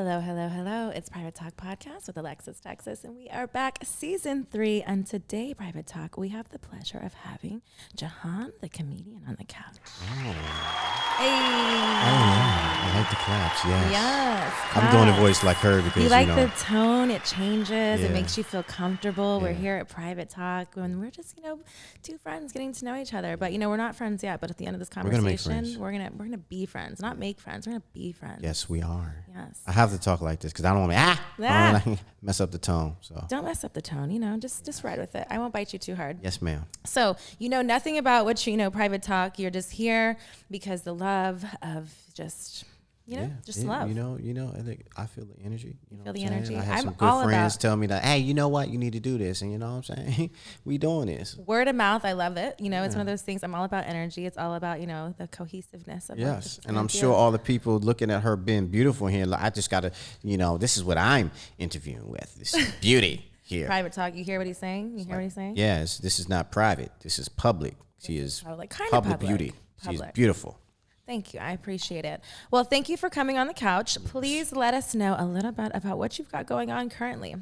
Hello, hello, hello. It's Private Talk Podcast with Alexis, Texas, and we are back season 3. And today, Private Talk, we have the pleasure of having Juhahn, the comedian, on the couch. Oh. Hey. Yeah. I like the claps, yes. Yes. I'm doing a voice like her because, you like the tone. It changes. Yeah. It makes you feel comfortable. Yeah. We're here at Private Talk when we're just, two friends getting to know each other. But, we're not friends yet. But at the end of this conversation, we're gonna be friends, not make friends. We're going to be friends. Yes, we are. Yes. I have to talk like this because I don't want to I don't wanna mess up the tone. So don't mess up the tone, just ride with it. I won't bite you too hard. Yes, ma'am. So you know nothing about what Private Talk. You're just here because the love of just love. I think I feel the energy. Feel the energy. I have I'm some good friends tell me that, hey, you know what? You need to do this. And you know what I'm saying? We doing this. Word of mouth. I love it. It's one of those things. I'm all about energy. It's all about, the cohesiveness of yes. And I'm sure all the people looking at her being beautiful here, I just got to, this is what I'm interviewing with. This is beauty here. Private Talk. You hear what he's saying? You hear what he's saying? Yes. This is not private. This is public. She is public beauty. She's beautiful. Thank you. I appreciate it. Well, thank you for coming on the couch. Please let us know a little bit about what you've got going on currently.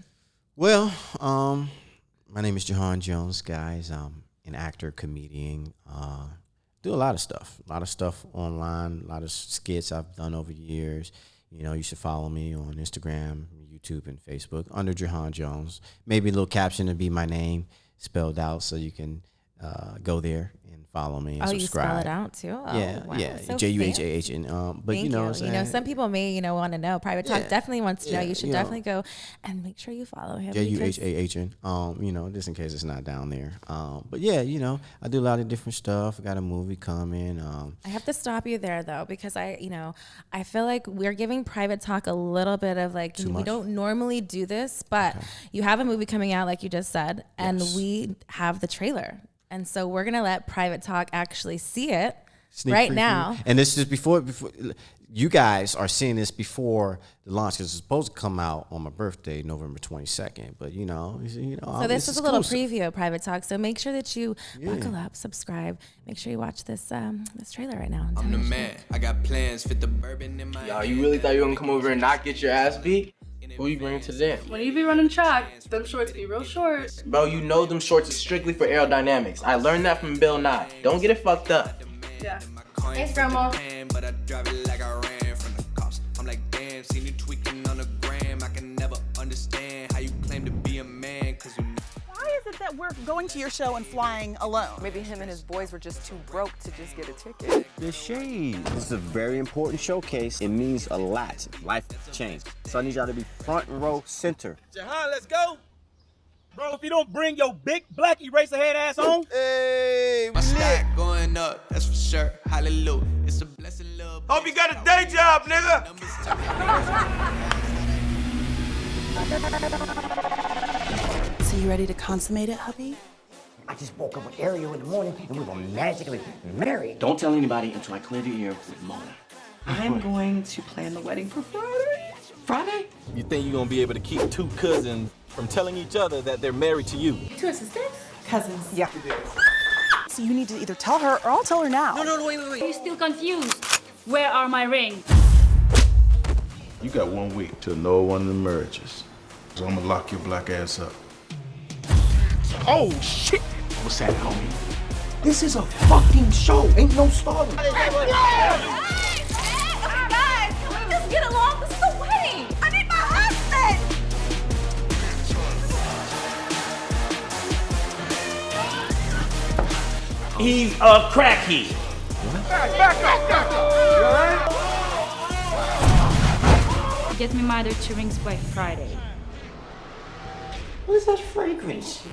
Well, my name is Juhahn Jones, guys. I'm an actor, comedian. Do a lot of stuff online, a lot of skits I've done over the years. You should follow me on Instagram, YouTube, and Facebook under Juhahn Jones. Maybe a little caption to be my name spelled out so you can go there and follow me and subscribe. You spell it out too? Yeah. So Juhahn. But Thank what I'm saying? some people may, want to know. Private Talk definitely wants to know. You should definitely go and make sure you follow him. Juhahn. Just in case it's not down there. But yeah, I do a lot of different stuff. I got a movie coming. I have to stop you there though, because I feel like we're giving Private Talk a little bit of like, we don't normally do this, but you have a movie coming out, like you just said, and we have the trailer. And so we're going to let Private Talk actually see it right now. And this is before you guys are seeing this before the launch because it's supposed to come out on my birthday, November 22nd. But, So this is a little preview of Private Talk. So make sure that you buckle up, subscribe. Make sure you watch this trailer right now. I'm the man. I got plans. Fit the bourbon in my Yo, you really thought you were going to come over and not get your ass beat? Who you bringing to the dance? When you be running track, them shorts be real short. Bro, them shorts is strictly for aerodynamics. I learned that from Bill Nye. Don't get it fucked up. Yeah. Thanks, Grandma. But I drive it like I ran from the cops. I'm like, damn, seen you tweaking on the gram. I can never understand how you claim to be a man. Why is it that we're going to your show and flying alone? Maybe him and his boys were just too broke to just get a ticket. The shade. This is a very important showcase. It means a lot. Life changed. So I need y'all to be front row center. Juhahn, let's go. Bro, if you don't bring your big black eraser head ass on. Hey, my stack going up, that's for sure. Hallelujah. It's a blessing, love. Hope you got a day job, nigga. So you ready to consummate it, hubby? I just woke up with Ariel in the morning and we were magically married. Don't tell anybody until I clear the air with Mona. I'm going to plan the wedding for Friday. Friday? You think you're gonna be able to keep two cousins from telling each other that they're married to you? Two assistants? Cousins. Yeah. So you need to either tell her or I'll tell her now. No, wait. You're still confused. Where are my rings? You got 1 week till no one of the marriages. So I'm gonna lock your black ass up. Oh, shit! What's that, homie? This is a fucking show. Ain't no story. Hey, guys, can we just get along? This is a wedding. I need my husband. He's a crackhead. Back up. You all right? Get me my other 2 rings by Friday. What is that fragrance?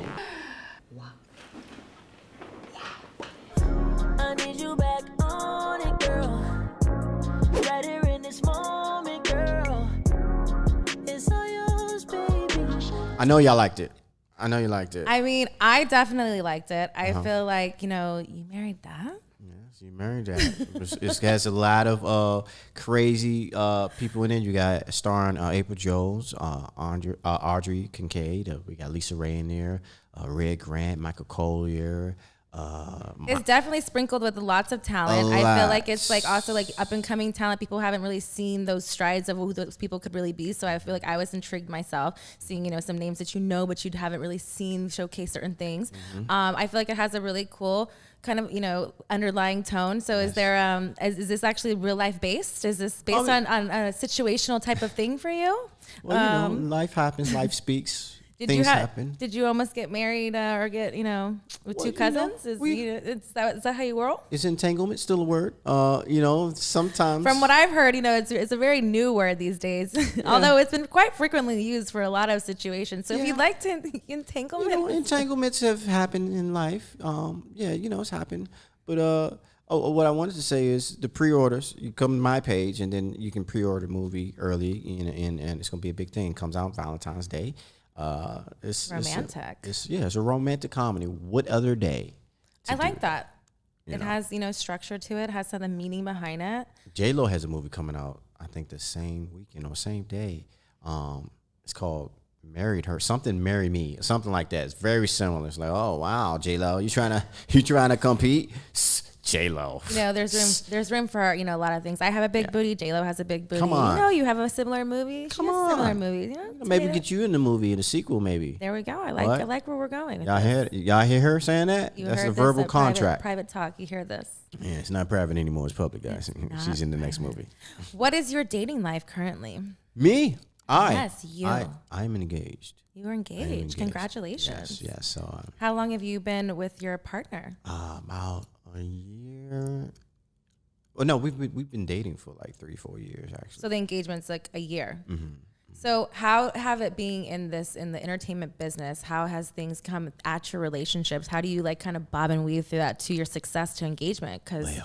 I need you back on it, girl. Right here in this moment, girl. It's all yours, baby. I know y'all liked it. I mean, I definitely liked it. I feel like, you married that? Yes, you married that. It has a lot of crazy people in it. You got starring April Jones, Audrey Kincaid. We got Lisa Ray in there, Red Grant, Michael Collier, It's definitely sprinkled with lots of talent. I feel like it's like also like up and coming talent. People haven't really seen those strides of who those people could really be. So I feel like I was intrigued myself seeing, you know, some names that you know, but you haven't really seen showcase certain things. I feel like it has a really cool kind of, you know, underlying tone. So is there, is this actually real life based? Is this based on a situational type of thing for you? Well, you know, life happens, life speaks. Things happen. Did you almost get married or get, you know, with two cousins? Is that how you roll? Is entanglement still a word? You know, sometimes. From what I've heard, you know, it's a very new word these days. Although it's been quite frequently used for a lot of situations. So if you'd like to entanglement, you know, entanglements have happened in life. Yeah, you know, it's happened. But what I wanted to say is the pre-orders. You come to my page, and then you can pre-order the movie early, and it's gonna be a big thing. It comes out Valentine's Day. It's romantic. It's a romantic comedy. What other day? I like that. It has, you know, structure to it. Has some meaning behind it. J-Lo has a movie coming out, I think the same weekend or same day. It's called Married Her, something Marry Me, something like that. It's very similar. It's like, oh wow, J-Lo, you trying to compete? J-Lo. You know, there's room for, you know, a lot of things. I have a big booty. J-Lo has a big booty. Come on. You know, you have a similar movie. Come on. Similar movies. You know, maybe get you in the movie, in the sequel, maybe. There we go. I like where we're going. Y'all hear her saying that? That's a verbal contract. Private talk. You hear this? Yeah, it's not private anymore. It's public, guys. She's in the next movie. What is your dating life currently? Me? Yes, you. I'm engaged. You are engaged. Congratulations. Yes. So. How long have you been with your partner? About a year. Well, no, we've been dating for like 3-4 years actually. So the engagement's like a year. Mm-hmm. So how have it being in the entertainment business? How has things come at your relationships? How do you like kind of bob and weave through that to your success to engagement? Because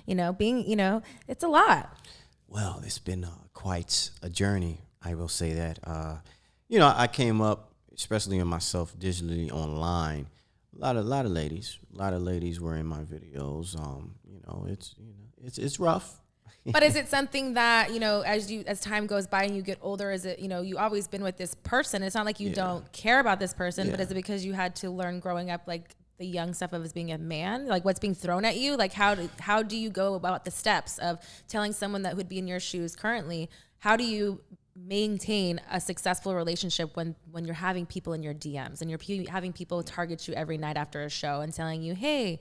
you know, it's a lot. Well, it's been quite a journey. I will say that. You know, I came up, especially in myself digitally online. A lot of ladies were in my videos. You know, it's rough. But is it something that, you know, as time goes by and you get older, is it, you know, you always been with this person? It's not like you don't care about this person, but is it because you had to learn growing up, like the young stuff of as being a man, like what's being thrown at you? Like how do you go about the steps of telling someone that would be in your shoes currently? How do you maintain a successful relationship when you're having people in your DMs and you're having people target you every night after a show and telling you, hey,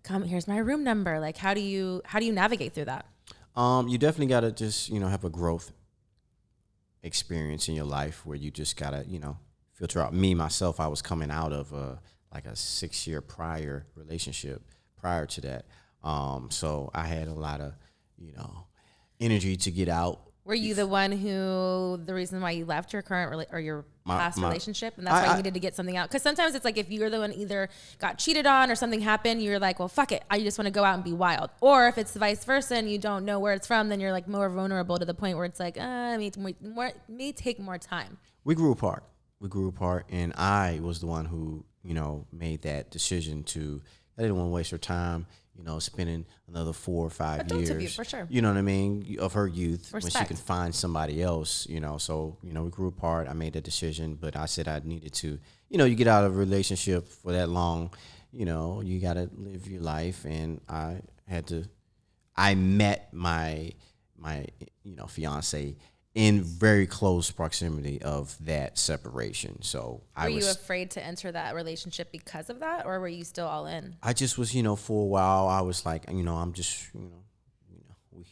come, here's my room number? Like, how do you navigate through that? You definitely got to just, you know, have a growth experience in your life where you just got to, you know, filter out. Me, myself, I was coming out of like a 6-year prior relationship prior to that. So I had a lot of, you know, energy to get out. Were you the one the reason why you left your current or your past relationship, and that's why you needed to get something out? Because sometimes it's like if you're the one either got cheated on or something happened, you're like, well, fuck it, I just want to go out and be wild. Or if it's vice versa and you don't know where it's from, then you're like more vulnerable to the point where it's like, it may take more time. We grew apart, and I was the one who, you know, made that decision I didn't want to waste her time, you know, spending another 4 or 5 years. Of you, for sure. You know what I mean? Of her youth. Respect. When she can find somebody else, you know. So, you know, we grew apart. I made that decision, but I said I needed to, you know, you get out of a relationship for that long, you know, you got to live your life. And I met my, you know, fiance in very close proximity of that separation. So were you afraid to enter that relationship because of that, or were you still all in? I just was, you know, for a while I was like, you know, I'm just, you know,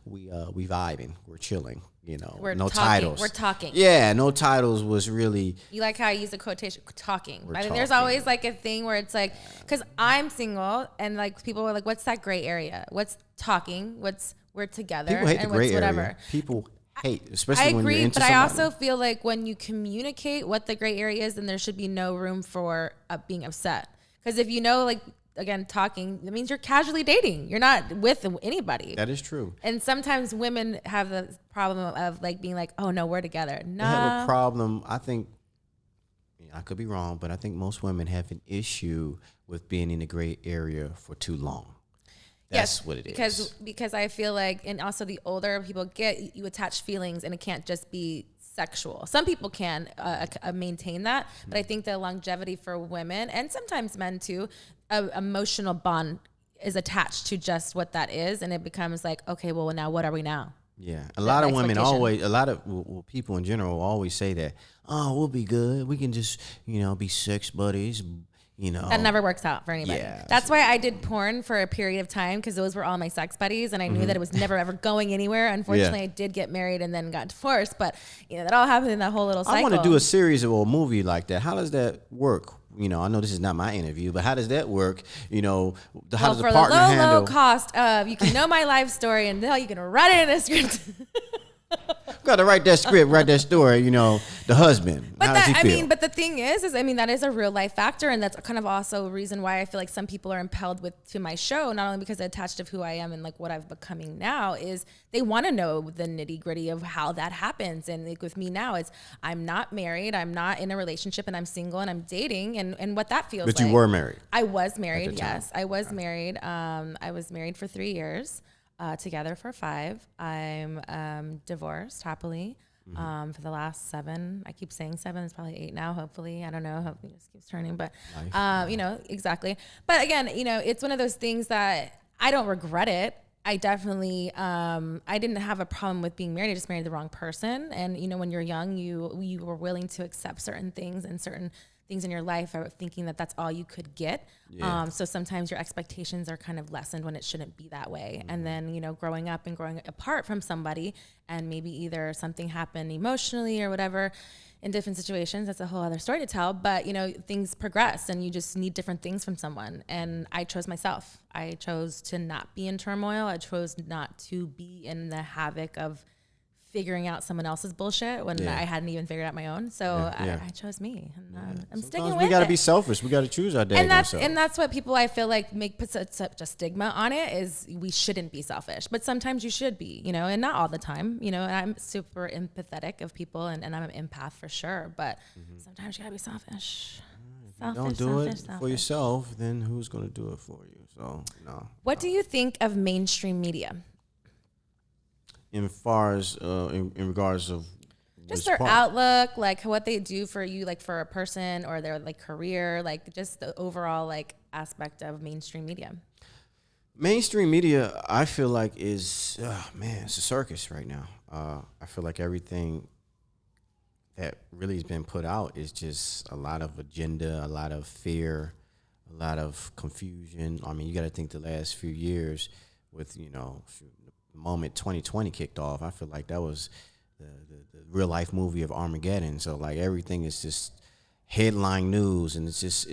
we vibing, we're chilling, you know, titles. We're talking. Yeah, no titles was really. You like how I use the quotation, talking. I mean, there's always like a thing where it's like, because I'm single and like people are like, what's that gray area? What's talking? We're together. People hate and the gray whatever. area. People hate, especially when you're into somebody. I agree, but I also somebody. feel like when you communicate what the gray area is, then there should be no room for being upset. Because if you know, like, again, talking, that means you're casually dating. You're not with anybody. That is true. And sometimes women have the problem of like being like, oh no, we're together. No. They have a problem. I think, I could be wrong, but I think most women have an issue with being in the gray area for too long. That's what it is. Because I feel like, and also the older people get, you attach feelings, and it can't just be sexual. Some people can maintain that, but I think the longevity for women and sometimes men too, emotional bond is attached to just what that is, and it becomes like, okay, well now what are we now? Yeah, a lot of women always, a lot of people in general always say that, oh, we'll be good. We can just, be sex buddies. That never works out for anybody. Yeah, that's why I did porn for a period of time, because those were all my sex buddies, and I knew that it was never ever going anywhere. Unfortunately, I did get married and then got divorced, but that all happened in that whole little cycle. I want to do a series of a movie like that. How does that work? I know this is not my interview, but how does that work? How does the partner handle? For the low cost of, you can know my life story, and you can write it in a script. Got to write that script, write that story. The husband. But how does he feel? But the thing is that is a real life factor, and that's kind of also a reason why I feel like some people are impelled to my show, not only because attached to who I am and like what I've becoming now, is they want to know the nitty gritty of how that happens. And like with me now, I'm not married, I'm not in a relationship, and I'm single and I'm dating, and what that feels like. But you were married. I was married. Yes, I was married. I was married for 3 years. Together for 5. I'm divorced happily for the last 7. I keep saying 7. It's probably 8 now, hopefully. I don't know. Hopefully it just keeps turning. But, exactly. But again, it's one of those things that I don't regret it. I definitely, I didn't have a problem with being married. I just married the wrong person. And, when you're young, you were willing to accept certain things and certain things in your life are thinking that that's all you could get. Yeah. So sometimes your expectations are kind of lessened when it shouldn't be that way. Mm-hmm. And then, growing up and growing apart from somebody, and maybe either something happened emotionally or whatever in different situations, that's a whole other story to tell. But, things progress and you just need different things from someone. And I chose myself. I chose to not be in turmoil. I chose not to be in the havoc of figuring out someone else's bullshit when I hadn't even figured out my own. So I chose me, and I'm sticking with it. We got to be selfish. We got to choose our day. And that's what people, I feel like, put such a stigma on it, is we shouldn't be selfish. But sometimes you should be, and not all the time, and I'm super empathetic of people, and I'm an empath for sure. But sometimes you got to be selfish. Don't do it for yourself, then who's going to do it for you? So, no. What do you think of mainstream media? In far as in regards of just their outlook, like what they do for you, like for a person or their like career, like just the overall like aspect of mainstream media. Mainstream media, I feel like is it's a circus right now. I feel like everything that really has been put out is just a lot of agenda, a lot of fear, a lot of confusion. I mean, you got to think the last few years with moment 2020 kicked off, I feel like that was the real life movie of Armageddon. So like everything is just headline news, and it's just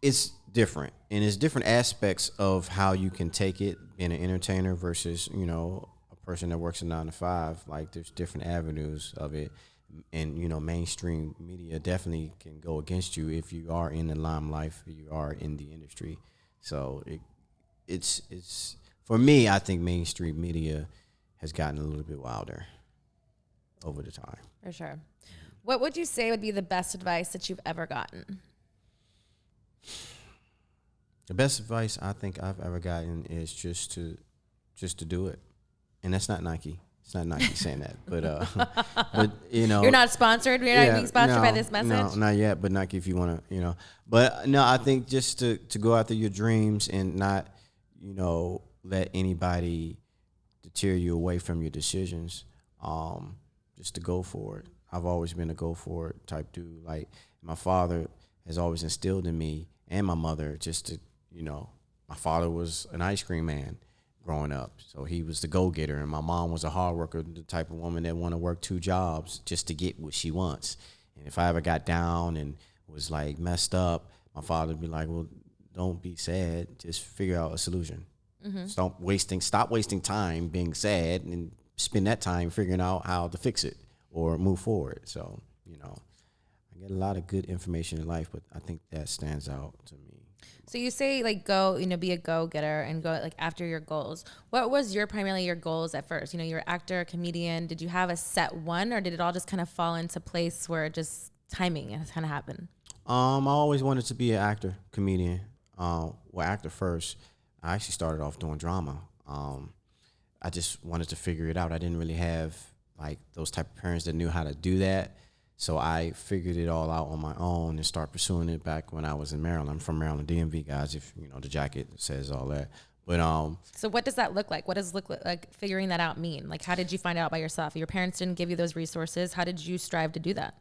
it's different, and it's different aspects of how you can take it being an entertainer versus a person that works a 9 to 5. Like there's different avenues of it, and mainstream media definitely can go against you if you are in the limelight, if you are in the industry. So it's for me, I think mainstream media has gotten a little bit wilder over the time. For sure. What would you say would be the best advice that you've ever gotten? The best advice I think I've ever gotten is just to do it. And that's not Nike. It's not Nike saying that. But You're not sponsored? You're not being sponsored by this message? No, not yet. But Nike, if you want to, But no, I think just to go after your dreams and not, let anybody deter you away from your decisions. Just to go for it. I've always been a go for it type dude. Like my father has always instilled in me, and my mother, just to, my father was an ice cream man growing up. So he was the go-getter, and my mom was a hard worker, the type of woman that want to work 2 jobs just to get what she wants. And if I ever got down and was like messed up, my father would be like, well, don't be sad. Just figure out a solution. Mm-hmm. Stop wasting time being sad and spend that time figuring out how to fix it or move forward. So, I get a lot of good information in life, but I think that stands out to me. So you say like go, be a go-getter and go like after your goals. What was primarily your goals at first? You're an actor, a comedian. Did you have a set one, or did it all just kind of fall into place where just timing has kind of happened? I always wanted to be an actor, comedian. Actor first. I actually started off doing drama. I just wanted to figure it out. I didn't really have like those type of parents that knew how to do that. So I figured it all out on my own and started pursuing it back when I was in Maryland. I'm from Maryland, DMV, guys, if you know the jacket says all that. But so what does that look like? What does like figuring that out mean? Like, how did you find out by yourself? Your parents didn't give you those resources. How did you strive to do that?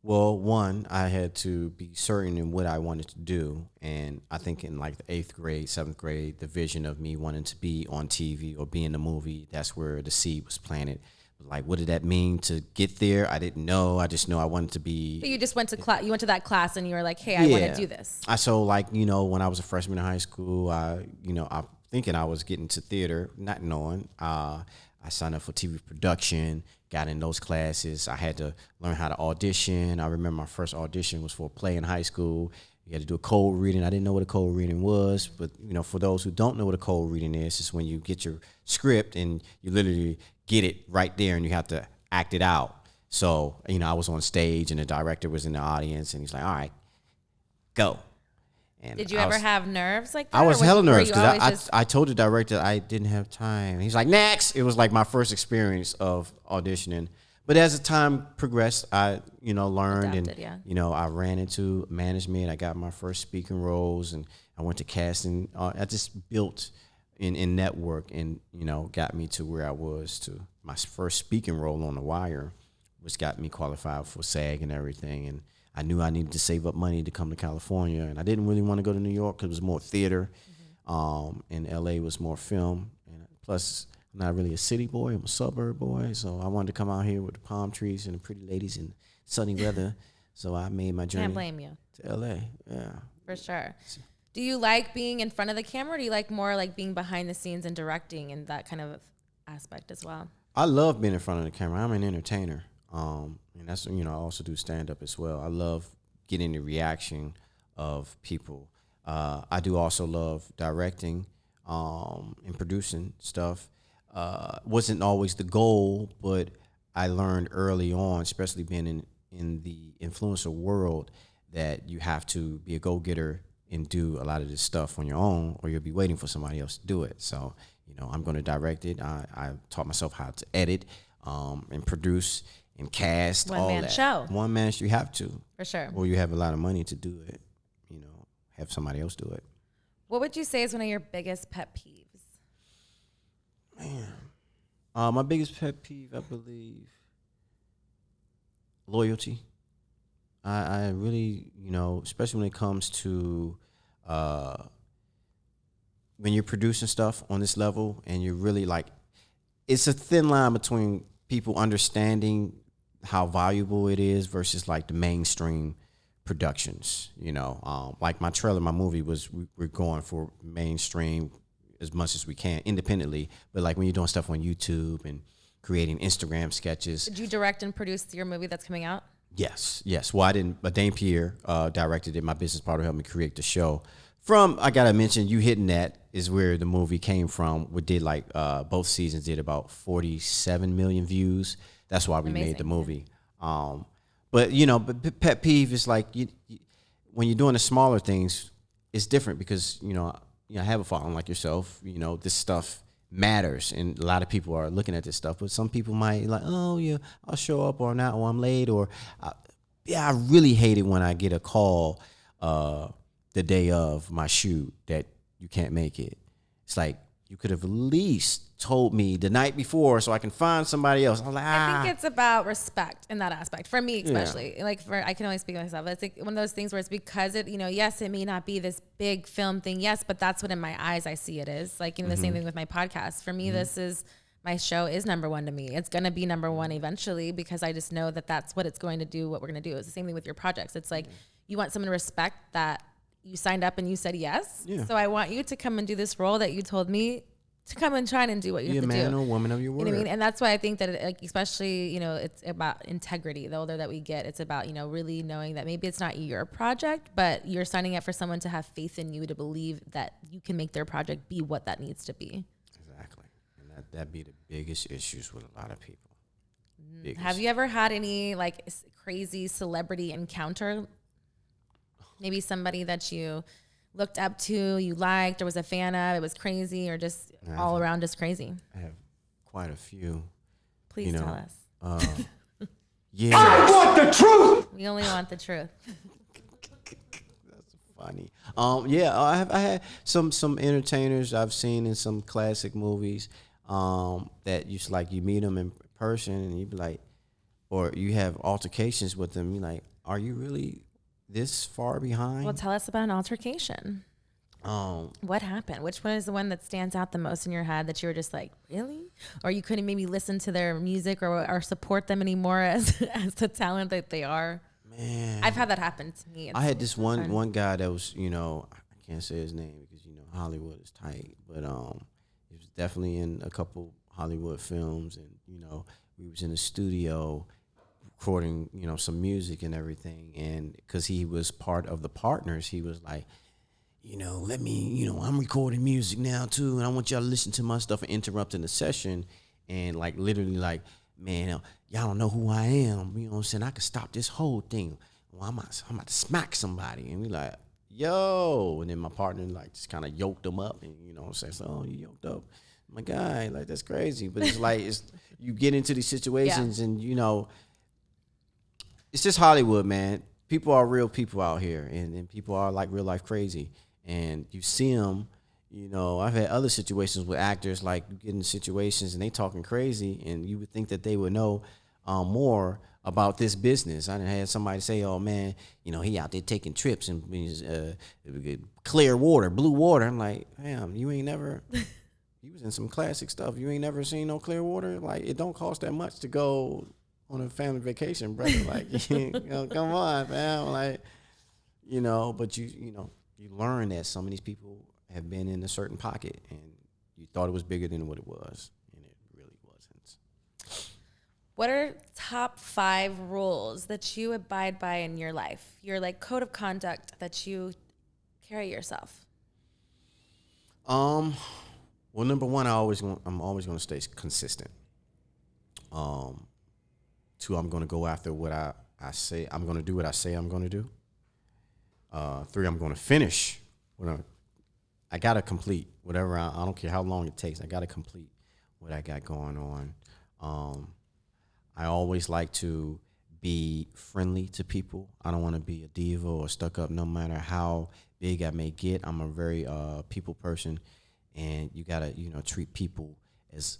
Well, one, I had to be certain in what I wanted to do. And I think in like the 8th grade, 7th grade, the vision of me wanting to be on TV or be in the movie, that's where the seed was planted. Like, what did that mean to get there? I didn't know. I just know I wanted to be. But you just went to class. You went to that class and you were like, hey, I want to do this. So like, you know, when I was a freshman in high school, I'm thinking I was getting to theater, not knowing. I signed up for TV production, got in those classes. I had to learn how to audition. I remember my first audition was for a play in high school. You had to do a cold reading. I didn't know what a cold reading was, but you know, for those who don't know what a cold reading is, it's when you get your script and you literally get it right there and you have to act it out. So, you know, I was on stage and the director was in the audience and he's like, all right, go. And did you ever have nerves like that? I was hella nervous because I told the director I didn't have time. He's like, next. It was like my first experience of auditioning. But as the time progressed, I, learned and, I ran into management. I got my first speaking roles and I went to casting. I just built in network and, got me to where I was to my first speaking role on The Wire, which got me qualified for SAG and everything. And I knew I needed to save up money to come to California. And I didn't really want to go to New York because it was more theater. And LA was more film. And plus, I'm not really a city boy. I'm a suburb boy. So I wanted to come out here with the palm trees and the pretty ladies and sunny weather. So I made my journey. Can't blame you. To LA, yeah. For sure. Do you like being in front of the camera, or do you like more like being behind the scenes and directing and that kind of aspect as well? I love being in front of the camera. I'm an entertainer. And that's, I also do stand-up as well. I love getting the reaction of people. I do also love directing and producing stuff. Wasn't always the goal, but I learned early on, especially being in the influencer world, that you have to be a go-getter and do a lot of this stuff on your own, or you'll be waiting for somebody else to do it. So, I'm going to direct it. I taught myself how to edit and produce and cast. One-man show. One-man show, you have to. For sure. Or you have a lot of money to do it, have somebody else do it. What would you say is one of your biggest pet peeves? Man, my biggest pet peeve, I believe, loyalty. I really, especially when it comes to when you're producing stuff on this level and you're really like, it's a thin line between people understanding how valuable it is versus like the mainstream productions, like my trailer, my movie we're going for mainstream as much as we can independently, but like when you're doing stuff on YouTube and creating Instagram sketches. Did you direct and produce your movie that's coming out? Yes. Well, I didn't, but Dane Pierre directed it. My business partner helped me create the show. I gotta mention, You Hitting That is where the movie came from. We did both seasons did about 47 million views. That's why we made the movie. But pet peeve is like when you're doing the smaller things, it's different because I have a following like yourself. This stuff matters, and a lot of people are looking at this stuff. But some people might like, oh yeah, I'll show up or not, or I'm late, or I really hate it when I get a call the day of my shoot that you can't make it. It's like, you could have at least told me the night before so I can find somebody else. I'm like, I think it's about respect in that aspect. For me, especially. Yeah. I can only speak for myself. It's like one of those things where it's because it, yes, it may not be this big film thing. Yes, but that's what in my eyes I see it is. Like, the same thing with my podcast. For me, my show is number one to me. It's going to be number one eventually because I just know that that's what it's going to do, what we're going to do. It's the same thing with your projects. It's like you want someone to respect that you signed up and you said yes. Yeah. So I want you to come and do this role that you told me to come and try and do what you have to do. Be a man or woman of your word. You know what I mean? And that's why I think that especially, it's about integrity. The older that we get, it's about, really knowing that maybe it's not your project, but you're signing up for someone to have faith in you, to believe that you can make their project be what that needs to be. Exactly. And that'd be the biggest issues with a lot of people. Have you ever had any crazy celebrity encounter? Maybe somebody that you looked up to, you liked, or was a fan of, it was crazy, or just all around just crazy? I have quite a few. Please tell us. Yeah. I want the truth. We only want the truth. Funny. I had some entertainers I've seen in some classic movies that you meet them in person and you be like, or you have altercations with them. You like, are you really this far behind? Well, tell us about an altercation. What happened? Which one is the one that stands out the most in your head that you were just like, really? Or you couldn't maybe listen to their music or support them anymore as the talent that they are? Man, I've had that happen to me. I had this one guy that was, I can't say his name because Hollywood is tight, but he was definitely in a couple Hollywood films, and we was in the studio recording some music and everything, and because he was part of the partners, he was like, let me, I'm recording music now too, and I want y'all to listen to my stuff, and interrupting the session, and literally man, y'all don't know who I am. You know what I'm saying? I could stop this whole thing. Well, I'm about to smack somebody. And we like, yo. And then my partner just kind of yoked him up. And, says, oh, you yoked up my guy. That's crazy. But it's you get into these situations and, it's just Hollywood, man. People are real people out here. And people are real life crazy. And you see them. I've had other situations with actors, you get in situations and they talking crazy, and you would think that they would know more about this business. I had somebody say, oh, man, he out there taking trips and clear water, blue water. I'm like, damn, you ain't never, you was in some classic stuff. You ain't never seen no clear water? It don't cost that much to go on a family vacation, brother. Come on, man. But you learn that some of these people have been in a certain pocket, and you thought it was bigger than what it was, and it really wasn't. What are top 5 rules that you abide by in your life? Your code of conduct that you carry yourself? Well, number one, I'm always going to stay consistent. 2, I'm going to go after what I say. I'm going to do what I say I'm going to do. 3, I'm going to finish what I got to complete whatever. I don't care how long it takes. I got to complete what I got going on. I always like to be friendly to people. I don't want to be a diva or stuck up no matter how big I may get. I'm a very people person, and you got to, treat people as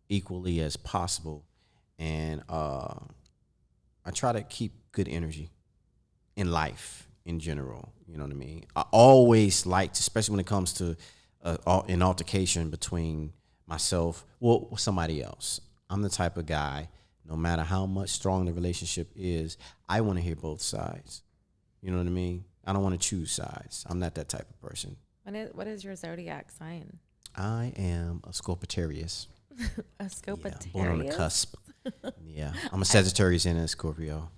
equally as possible. And I try to keep good energy in life in general. You know what I mean? I always like to, especially when it comes to an altercation between myself or somebody else. I'm the type of guy, no matter how much strong the relationship is, I want to hear both sides. You know what I mean? I don't want to choose sides. I'm not that type of person. What is your zodiac sign? I am a Scorpitarius. A Scorpitarius? Yeah, born on the cusp. Yeah, I'm a Sagittarius and a Scorpio.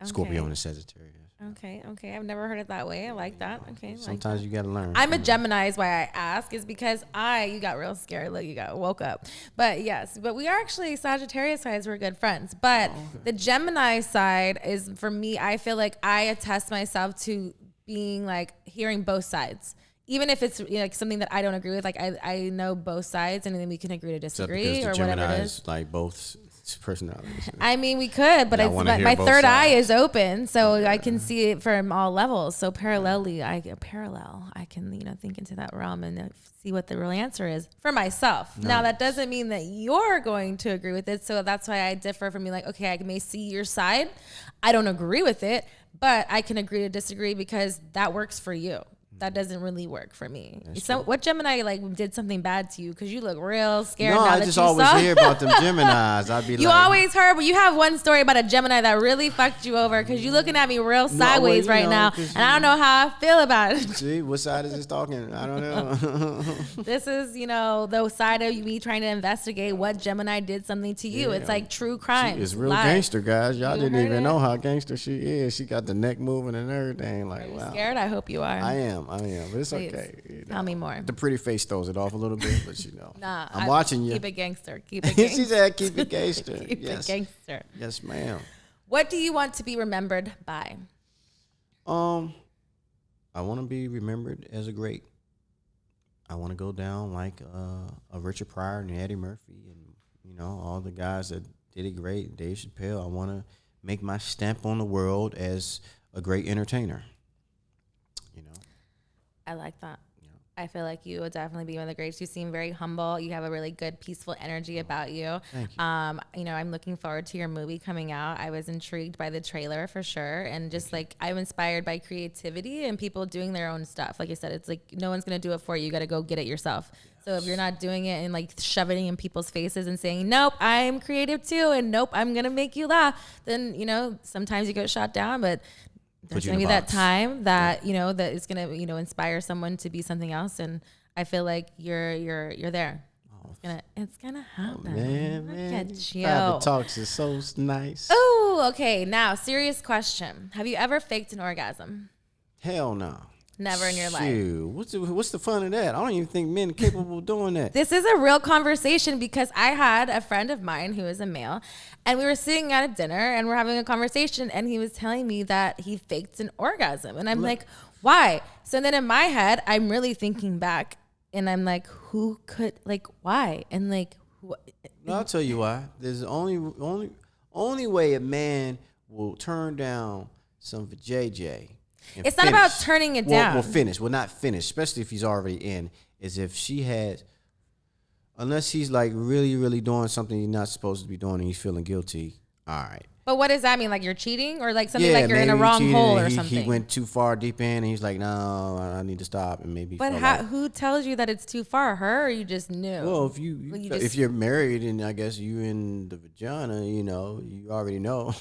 Okay. Scorpio and a Sagittarius. Okay. I've never heard it that way. I like that. Okay. Sometimes you got to learn. I'm a Gemini is why I ask, is because you got real scared. Look, woke up. But yes, we are actually Sagittarius sides. We're good friends. But the Gemini side is, for me, I feel like I attest myself to being hearing both sides. Even if it's something that I don't agree with, I know both sides, and then we can agree to disagree or whatever it is. Both personalities. I mean, we could, but my third eye is open, so I can see it from all levels. So parallelly, I can think into that realm and see what the real answer is for myself. Nice. Now, that doesn't mean that you're going to agree with it. So that's why I differ from you. Okay, I may see your side. I don't agree with it, but I can agree to disagree because that works for you. That doesn't really work for me. So what Gemini did something bad to you? Because you look real scared. No, now I just always hear about them Geminis. I'd be you always heard, but you have one story about a Gemini that really fucked you over because you're looking at me real sideways right now, and I don't know how I feel about it. See, what side is this talking? I don't know. This is, the side of me trying to investigate what Gemini did something to you. Yeah. It's like true crime. It's real gangster, guys. Y'all didn't even know how gangster she is. She got the neck moving and everything. Are you wow. Scared? I hope you are. I am, but it's Please. Okay. Tell me more. The pretty face throws it off a little bit, but Nah, I'm watching you. Keep it gangster. Keep it gangster. She said keep it gangster. Keep it gangster. Yes, ma'am. What do you want to be remembered by? I want to be remembered as a great. I want to go down like a Richard Pryor and Eddie Murphy and all the guys that did it great. Dave Chappelle, I want to make my stamp on the world as a great entertainer. You know, I like that. I feel like you would definitely be one of the greats. You seem very humble. You have a really good, peaceful energy about you. Thank you. You know, I'm looking forward to your movie coming out. I was intrigued by the trailer for sure. And just like, I'm inspired by creativity and people doing their own stuff. Like I said, it's like, no one's going to do it for you. You got to go get it yourself. So if you're not doing it and like shoving it in people's faces and saying, nope, I'm creative too. And nope, I'm going to make you laugh. Then, you know, sometimes you get shot down, but there's going to be that time that, you know, that is going to, you know, inspire someone to be something else. And I feel like you're there. It's gonna happen. Oh, man. Look at you. Private talks is so nice. Oh, okay. Now, serious question. Have you ever faked an orgasm? Hell no. Never in your life. What's the fun of that? I don't even think men are capable of doing that. This is a real conversation because I had a friend of mine who is a male, and we were sitting at a dinner and we're having a conversation, and he was telling me that he faked an orgasm, and I'm like, why? So then in my head, I'm really thinking back, and I'm like, who could, like, why? And like, No, I'll tell you why. There's the only way a man will turn down some for JJ. It's not about turning it down. Well, finish. Well, not finish, especially if he's already in, is if she has, unless he's like really, really doing something he's not supposed to be doing and he's feeling guilty. All right. But what does that mean? Like you're cheating or like something like you're in a wrong hole or something? He went too far deep in and he's like, no, I need to stop. And maybe. But who tells you that it's too far? Her or you just knew? Well, if you're married and I guess you in the vagina, you know, you already know.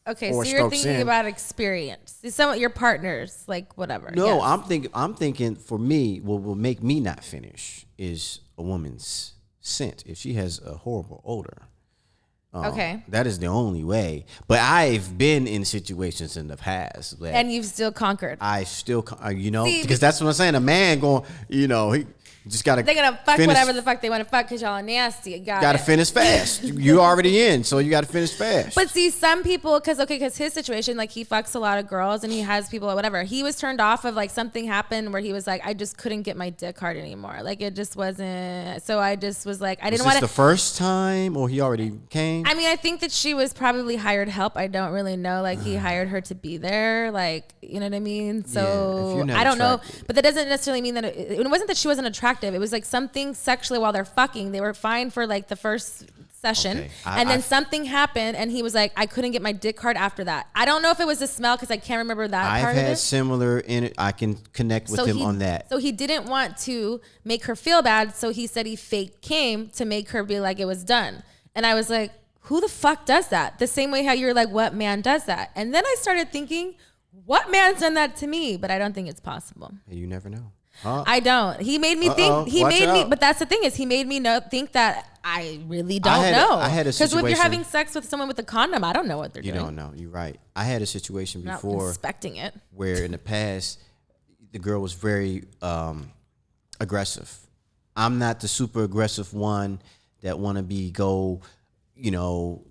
Okay, so you're thinking about experience. Some of your partners, like whatever. No, yes. I'm thinking for me, what will make me not finish is a woman's scent. If she has a horrible odor. Okay. That is the only way. But I've been in situations in the past. And you've still conquered. I still, you know, because that's what I'm saying. A man going, you know, he just got to. They're going to fuck whatever the fuck they want to fuck because y'all are nasty. Got to finish fast. You already in, so you got to finish fast. But see, some people, because his situation, like he fucks a lot of girls and he has people, whatever. He was turned off of like something happened where he was like, I just couldn't get my dick hard anymore. Like it just wasn't. So I just was like, I didn't want to. Was this the first time or he already came? I mean, I think that she was probably hired help. I don't really know. Like he hired her to be there. Like, you know what I mean? So I don't know. But that doesn't necessarily mean that it wasn't that she wasn't attractive. It was like something sexually while they're fucking. They were fine for like the first session. Okay. And then something happened and he was like, I couldn't get my dick hard after that. I don't know if it was the smell because I can't remember that part of it. I've had similar in it. I can connect with him on that. So he didn't want to make her feel bad. So he said he fake came to make her be like it was done. And I was like, who the fuck does that? The same way how you're like, what man does that? And then I started thinking, what man's done that to me? But I don't think it's possible. You never know. I don't. He made me think. But that's the thing is, he made me think that I really don't know. I had a situation. Because if you're having sex with someone with a condom, I don't know what they're doing. You don't know. You're right. I had a situation before. I'm not inspecting it. Where in the past, the girl was very aggressive. I'm not the super aggressive one that want to go, you know,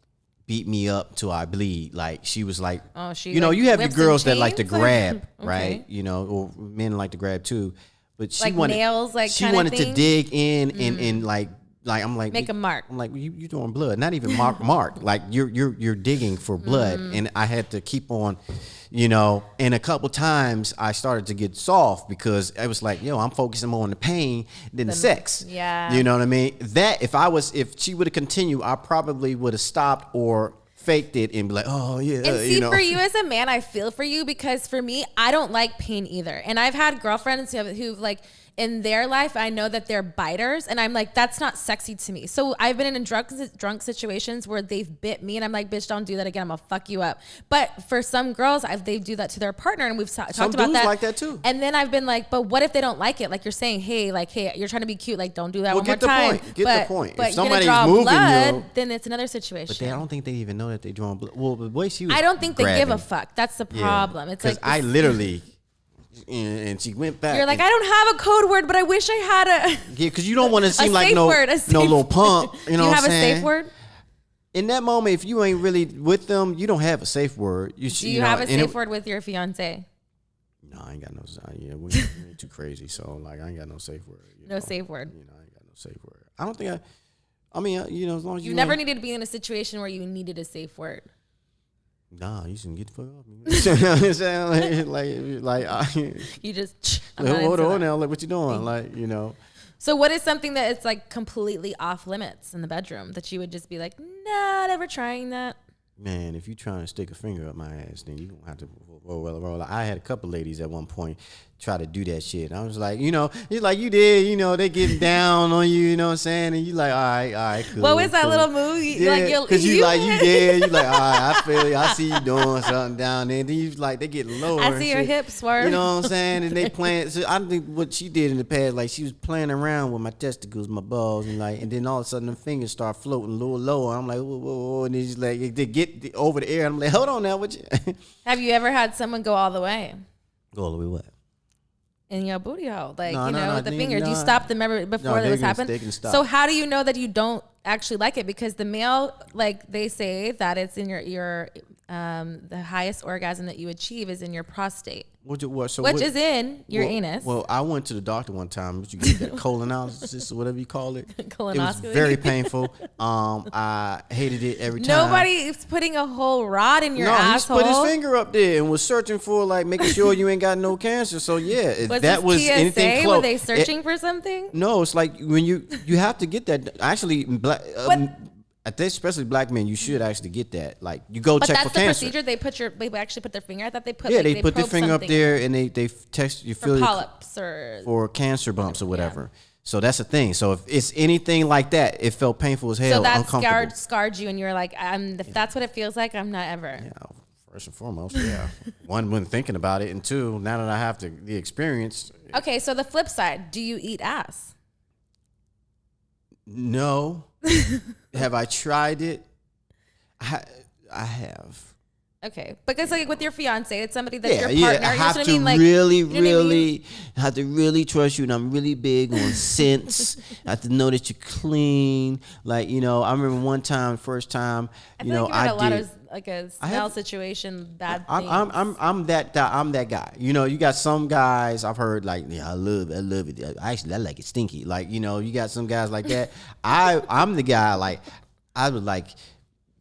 beat me up till I bleed. Like she was like, you know, you have your girls that like to grab, right? You know, or men like to grab too. But she like wanted nails, like she wanted to dig in and like I'm like make a mark. I'm like you doing blood, not even mark. Like you're digging for blood, and I had to keep on, you know. And a couple times I started to get soft because I was like, yo, I'm focusing more on the pain than the sex. Yeah, you know what I mean. That if she would have continued, I probably would have stopped or faked it and be like, oh yeah. And see, for you as a man, I feel for you because for me, I don't like pain either. And I've had girlfriends who like in their life, I know that they're biters, and I'm like, that's not sexy to me. So I've been in drunk situations where they've bit me, and I'm like, bitch, don't do that again. I'm gonna fuck you up. But for some girls, they do that to their partner, and we've talked about that. Some dudes like that too. And then I've been like, but what if they don't like it? Like you're saying, hey, you're trying to be cute, like don't do that one more time. Get the point. But if somebody's moving blood, you, then it's another situation. But I don't think they even know that they're drawing blood. Well, the way she was, I don't think grabbing, they give a fuck. That's the problem. It's like I literally. And she went back. You're like, I don't have a code word, but I wish I had a. Yeah, because you don't want to seem like no little punk. You know what I'm saying? You have a safe word? In that moment, if you ain't really with them, you don't have a safe word. Do you have a safe word with your fiance? No, I ain't got no. Yeah, we ain't too crazy. So like, I ain't got no safe word. No safe word. You know, I ain't got no safe word. I don't think I mean, as long as you never needed to be in a situation where you needed a safe word. Nah, you shouldn't get the fuck off me. You know what I'm saying? You just hold on now, like what you doing? So what is something that it's like completely off limits in the bedroom that you would just be like, nah, never trying that? Man, if you trying to stick a finger up my ass, then you don't have to roll. I had a couple ladies at one point try to do that shit. I was like, it's like you did, they getting down on you, you know what I'm saying? And you like, all right, cool. What was that cool. little move? Yeah, because you did. You like, all right, I feel you. I see you doing something down there. Then you like, they get lower. I see your hips swerve. You know what I'm saying? And they playing. So I think what she did in the past, like she was playing around with my testicles, my balls, and then all of a sudden the fingers start floating a little lower. I'm like, whoa. And it's like, they get over the air. I'm like, hold on now. What you? Have you ever had someone go all the way? Go all the way what? In your booty hole, with the they, fingers. You stopped them before this happened. They can stop. So how do you know that you don't actually like it? Because the male, like they say that it's in your the highest orgasm that you achieve is in your prostate. Which is in your anus. Well, I went to the doctor one time. But you get that colonoscopy or whatever you call it. Colonoscopy. It was very painful. I hated it every time. Nobody is putting a whole rod in your asshole. No, he put his finger up there and was searching for making sure you ain't got no cancer. So yeah, was PSA? Anything close. Were they searching for something? No, it's like when you have to get that. Actually, especially black men, you should actually get that. Like you go check for cancer. But that's the procedure. They actually put their finger. I thought they put. Yeah, they put their finger up there and they test you for polyps or for cancer bumps or whatever. Yeah. So that's the thing. So if it's anything like that, it felt painful as hell. So that scarred you, and you're like, if that's what it feels like, I'm not ever. Yeah, first and foremost, yeah. One, when thinking about it, and two, now that I have the experience. Okay, so the flip side: do you eat ass? No. Have I tried it? I have. Okay, because like with your fiance, it's somebody that's your partner. I have to have to really trust you, and I'm really big on scents. I have to know that you're clean. I remember one time, first time, I had a lot of like a smell situation. Bad. I'm that guy. You got some guys I've heard I love it. Actually, I like it stinky. You got some guys like that. I'm the guy I would like.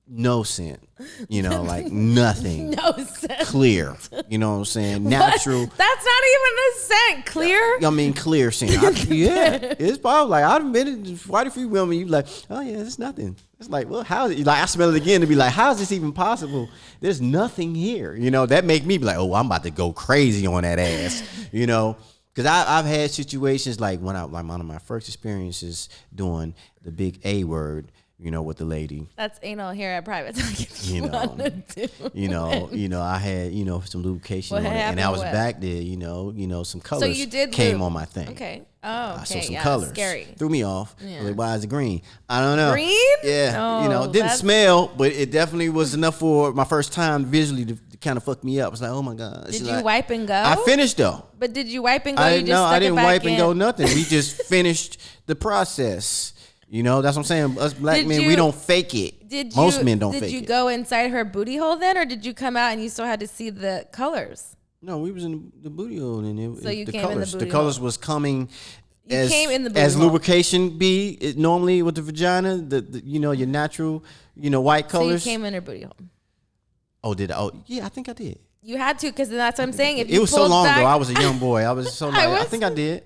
No scent, nothing. No scent. Clear. You know what I'm saying? Natural. What? That's not even a scent. Clear? I mean, clear scent. It's probably I've been in quite a few women. You like, oh yeah, it's nothing. It's like, well, how is it? I smell it again to be like, how is this even possible? There's nothing here. That make me be like, oh, I'm about to go crazy on that ass. Because I've had situations like when one of my first experiences doing the big A word. With the lady. That's anal here at Private Talk. I had, some lubrication on it, and I was back there, some colors so you did came on my thing. Okay. Oh, okay. So some colors. Scary. Threw me off. Yeah. Like, why is it green? I don't know. Green? Yeah. It didn't smell, but it definitely was enough for my first time visually to kind of fuck me up. I was like, oh my God. Did you wipe and go? I finished though. But did you wipe and go? I didn't wipe and go nothing. We just finished the process. That's what I'm saying. Us black men, we don't fake it. Most men don't fake it. Did you go inside her booty hole then, or did you come out and you still had to see the colors? No, we was in the booty hole, and the colors. In the booty the colors hole. Was coming. You came in the booty as hole. Lubrication be normally with the vagina, the your natural white colors. So you came in her booty hole. Oh, did I? Oh, yeah, I think I did. You had to, because that's what I'm saying. If it was so long back, ago. I was a young boy. I was so. I think I did.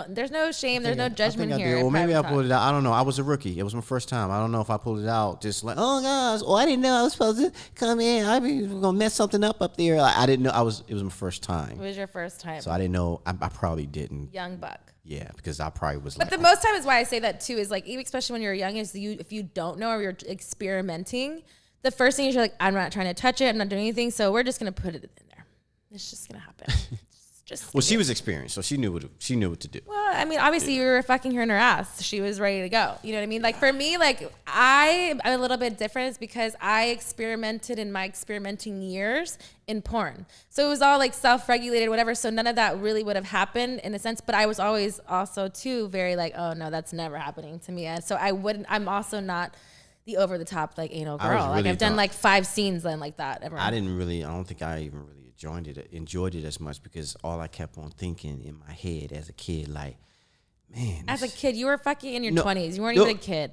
There's no shame. There's no judgment here. Or maybe I pulled it out. I don't know. I was a rookie. It was my first time. I don't know if I pulled it out. Just like, oh gosh, I didn't know I was supposed to come in. I was gonna mess something up there. I didn't know. It was my first time. It was your first time. So I didn't know. I probably didn't. Young buck. Yeah, because I probably was. But the most time is why I say that too. Is even especially when you're young, if you don't know or you're experimenting. The first thing is you're like, I'm not trying to touch it. I'm not doing anything. So we're just going to put it in there. It's just going to happen. Well, she was experienced, so she knew what to do. Well, I mean, obviously you were fucking her in her ass. She was ready to go. You know what I mean? Like for me, I'm a little bit different is because I experimented in my experimenting years in porn. So it was all self-regulated, whatever. So none of that really would have happened in a sense. But I was always also too very oh no, that's never happening to me. And so I'm also not the over the top anal girl. Really I've done 5 scenes then like that. Ever. I don't think I even really enjoyed it as much because all I kept on thinking in my head as a kid, Man. As a kid, you were fucking in your 20s. You weren't even a kid.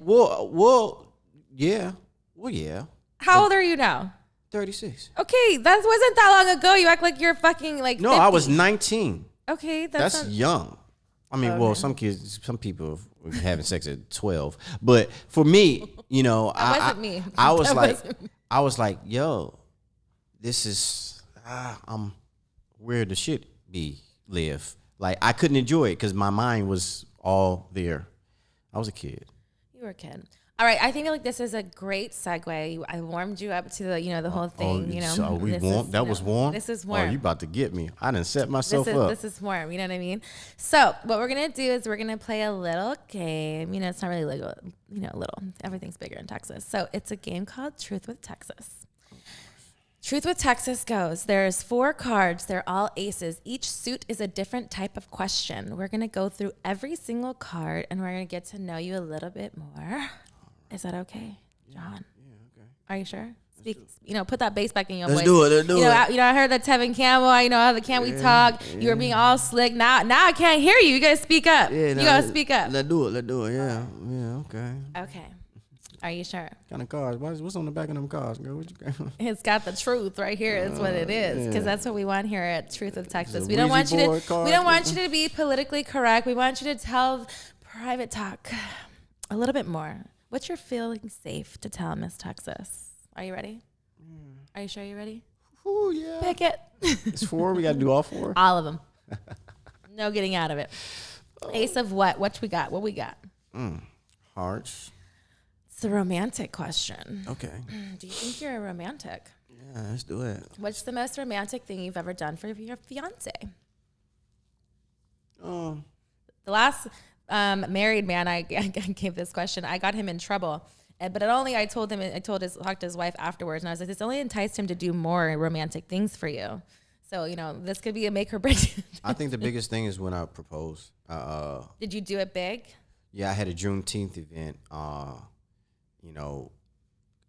Yeah. Well, yeah. How old are you now? 36. Okay, that wasn't that long ago. You act like you're fucking like 50. I was 19. Okay, that's young. I mean, well, some people were having sex at 12, but for me, that wasn't me. I was like, yo, this is where the shit live. Like I couldn't enjoy it because my mind was all there. I was a kid. You were a kid. All right, I think like this is a great segue. I warmed you up to the whole thing. So we warm. That was warm. This is warm. Oh, you about to get me? I didn't set myself up. This is warm. You know what I mean? So what we're gonna do is we're gonna play a little game. It's not really little. Little. Everything's bigger in Texas. So it's a game called Truth with Texas. Truth with Texas goes, there's 4 cards. They're all aces. Each suit is a different type of question. We're going to go through every single card, and we're going to get to know you a little bit more. Is that okay, John? Yeah, okay. Are you sure? Speak. Put that bass back in your voice. Let's do it. I heard that Tevin Campbell. How the can we talk? Yeah. You were being all slick. Now I can't hear you. You got to speak up. Yeah, you got to speak up. Let's do it. Yeah. Yeah, okay. Okay. Are you sure? What kind of cars? What's on the back of them cars, girl? What you got? It's got the truth right here. That's what it is. Because that's what we want here at Truth of Texas. We don't want you to be politically correct. We want you to tell private talk a little bit more. What you're feeling safe to tell Miss Texas. Are you ready? Are you sure you're ready? Oh yeah. Pick it. It's 4. We got to do all 4. All of them. No getting out of it. Ace of what? What we got? What we got? Hearts. It's the romantic question. Okay. Do you think you're a romantic? Yeah, let's do it. What's the most romantic thing you've ever done for your fiance? The last married man I gave this question, I got him in trouble. But I talked to his wife afterwards, and I was like, this only enticed him to do more romantic things for you. So, this could be a make or break. I think the biggest thing is when I proposed. Did you do it big? Yeah, I had a Juneteenth event.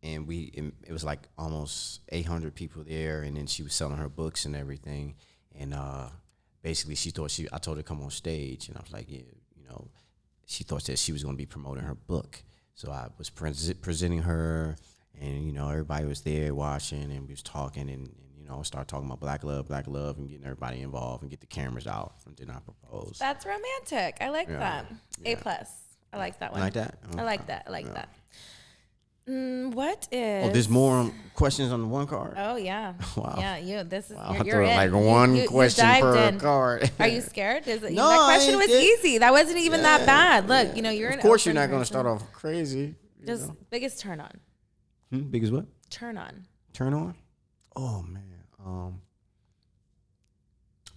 And it was like almost 800 people there, and then she was selling her books and everything, and basically I told her to come on stage, and I was like, yeah, she thought that she was going to be promoting her book, so I was presenting her, and everybody was there watching, and we was talking, and start talking about black love, and getting everybody involved, and get the cameras out, and then I proposed. That's romantic. I like that. Yeah. A+. I like that one. You like that? I like that. I like that. What is? Oh, there's more questions on the one card. Oh yeah. Wow. Yeah, this is you're in. Like one question per card. Are you scared? No, that question was easy. That wasn't even that bad. Look, you're in. Of course, you're not going to start off crazy. Just biggest turn on. Biggest what? Turn on. Turn on. Oh man.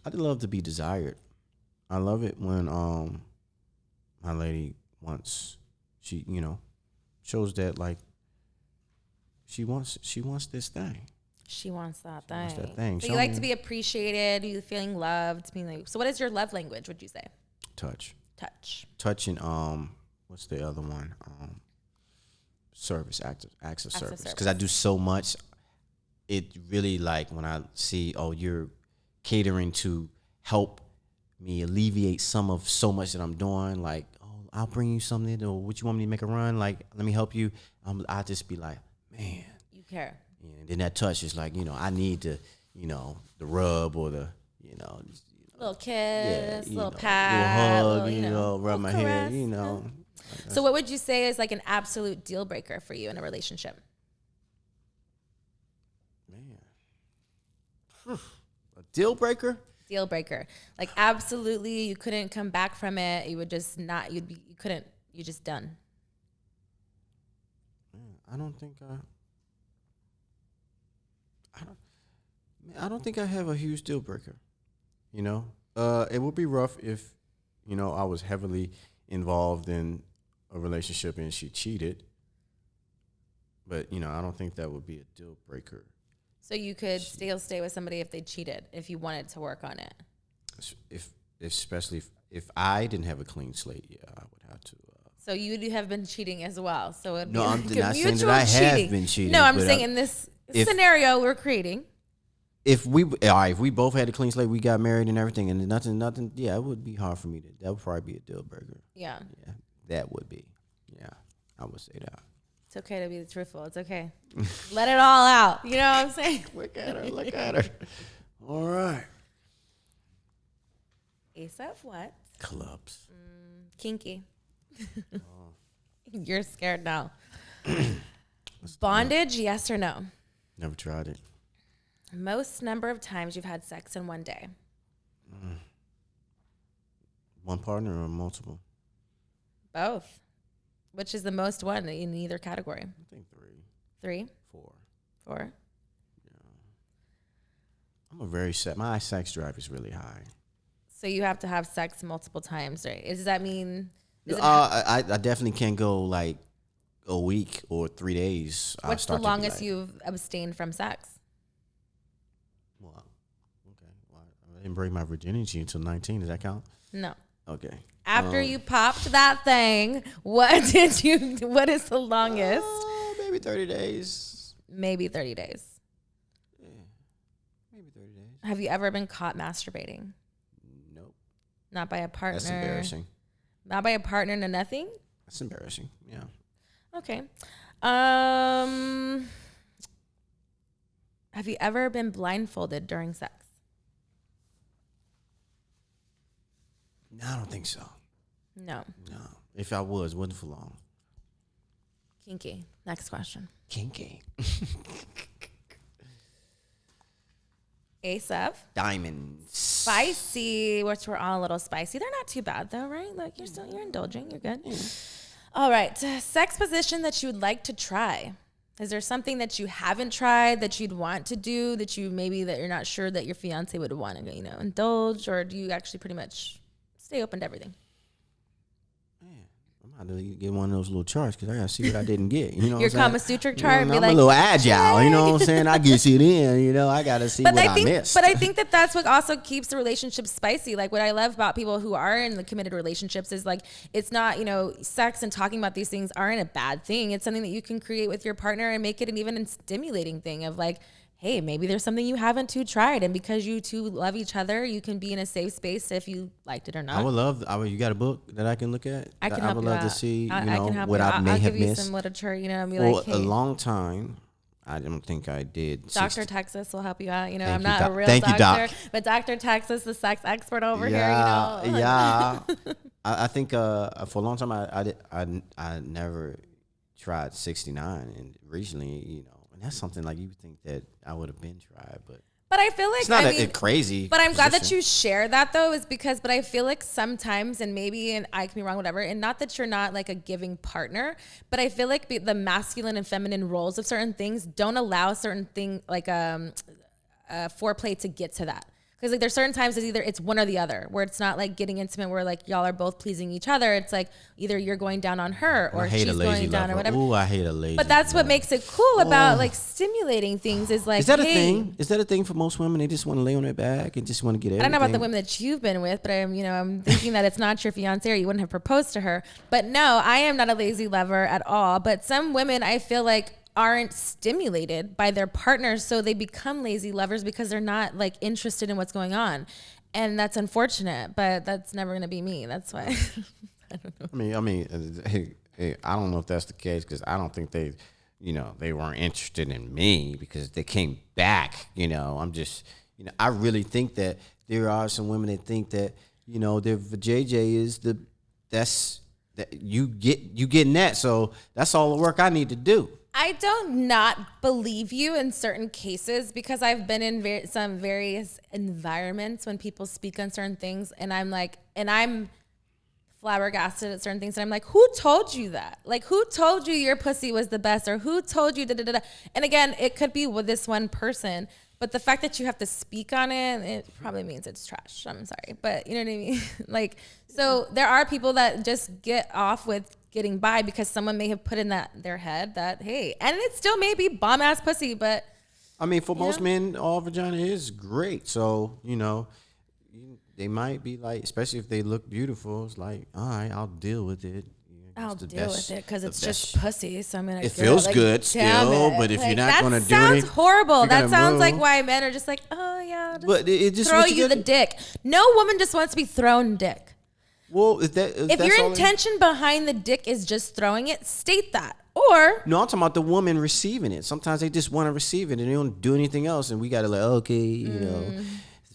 I'd love to be desired. I love it when my lady wants she shows that like. She wants this thing. She wants that thing. So you like to be appreciated, you feeling loved. So what is your love language, would you say? Touch. Touch and what's the other one? Service, acts of service. Because I do so much. It really like when I see, you're catering to help me alleviate so much that I'm doing. Like, I'll bring you something, or what you want me to make a run? Like, let me help you. I'll just be like, man, you care. And then that touch is like, I need to, the rub or the, little kiss, little pat, little hug, rub my caress, hair, So what would you say is like an absolute deal breaker for you in a relationship? Man, a deal breaker? Deal breaker, like absolutely, you couldn't come back from it. You would just not. You're just done. I don't think I have a huge deal breaker. It would be rough if, I was heavily involved in a relationship and she cheated. But, I don't think that would be a deal breaker. So you could still stay with somebody if they cheated, if you wanted to work on it. Especially if I didn't have a clean slate, yeah, I would have to. So you have been cheating as well. So it'd no, be I'm not saying that I have been cheating. No, I'm saying in this scenario we're creating, if we both had a clean slate, we got married and everything, and nothing. Yeah, it would be hard for me to. That would probably be a deal breaker. Yeah. Yeah, that would be. Yeah, I would say that. It's okay to be truthful. It's okay. Let it all out. You know what I'm saying? Look at her. Look at her. All right. Ace of what? Clubs. Kinky. You're scared now. Bondage, yes or no? Never tried it. Most number of times you've had sex in one day? One partner or multiple? Both. Which is the most one in either category? I think 3. 3? 4. 4? I'm my sex drive is really high. So you have to have sex multiple times, right? Does that mean? I definitely can't go like a week or 3 days. What's the longest you've abstained from sex? Well, okay. Well, I didn't break my virginity until 19. Does that count? No. Okay. After you popped that thing, what is the longest? Maybe 30 days. Maybe 30 days. Yeah. Maybe 30 days. Have you ever been caught masturbating? Nope. Not by a partner? That's embarrassing. Not by a partner, no nothing? That's embarrassing. Yeah. Okay. Have you ever been blindfolded during sex? No, I don't think so. No. No. If I was, wasn't for long. Kinky. Next question. Kinky. Ace of Diamonds. Spicy, which we're all a little spicy. They're not too bad though, right? Like you're indulging. You're good. All right. Sex position that you would like to try. Is there something that you haven't tried that you'd want to do that you're not sure that your fiance would want to, indulge, or do you actually pretty much stay open to everything? I'm about to get one of those little charts because I got to see what I didn't get. Your Kama Sutra chart. I'm a little agile. You know what I'm saying? I get it in. I got to see what I missed. But I think that's what also keeps the relationship spicy. Like what I love about people who are in the committed relationships is like it's not, sex and talking about these things aren't a bad thing. It's something that you can create with your partner and make it an even stimulating thing of like, hey, maybe there's something you haven't tried, and because you two love each other, you can be in a safe space if you liked it or not. I would love. You got a book that I can look at? I would love to see. I can help what you. I may I'll have give you missed. some literature. And be For like, hey, a long time, I don't think I did. Dr. Texas will help you out. Thank I'm you, not Doc. a real Thank you, doctor, Doc. but Dr. Texas, the sex expert over here. Yeah. I think for a long time I never tried 69, and recently, and that's something like you would think that I would have been tried, but. But I feel like it's not a crazy. But I'm glad that you share that though, but I feel like sometimes, and I can be wrong, whatever, and not that you're not like a giving partner, but I feel like the masculine and feminine roles of certain things don't allow certain thing like foreplay to get to that. Because like there's certain times it's one or the other, where it's not like getting intimate where like y'all are both pleasing each other. It's like either you're going down on her or she's going down or whatever. Ooh, I hate a lazy. But that's what makes it cool about like stimulating things is like, is that a thing? Is that a thing for most women? They just want to lay on their back and just want to get everything. I don't know about the women that you've been with, but I'm thinking that it's not your fiance or you wouldn't have proposed to her. But no, I am not a lazy lover at all. But some women I feel like aren't stimulated by their partners, so they become lazy lovers because they're not like interested in what's going on, and that's unfortunate. But that's never gonna be me. That's why. I don't know. I mean, hey, I don't know if that's the case because I don't think they weren't interested in me because they came back. I'm just, I really think that there are some women that think that their JJ is that you getting that, so that's all the work I need to do. I don't not believe you in certain cases because I've been in some various environments when people speak on certain things, and I'm flabbergasted at certain things, and I'm like, who told you that? Like, who told you your pussy was the best, or who told you da-da-da-da? And again, it could be with this one person, but the fact that you have to speak on it probably means it's trash. I'm sorry, but you know what I mean? Like, so there are people that just get off with getting by because someone may have put in their head that, hey, and it still may be bomb ass pussy, but I mean, for most men, all vagina is great. So, they might be like, especially if they look beautiful, it's like, all right, I'll deal with it. I'll deal with it because it's just pussy. So I'm gonna. It feels good still, but if you're not gonna do it, that sounds horrible. That sounds like why men are just like, oh yeah, but it just throw you the dick. No woman just wants to be thrown dick. Well, if your intention behind the dick is just throwing it, state that. Or no, I'm talking about the woman receiving it. Sometimes they just want to receive it and they don't do anything else, and we gotta like, okay, you know.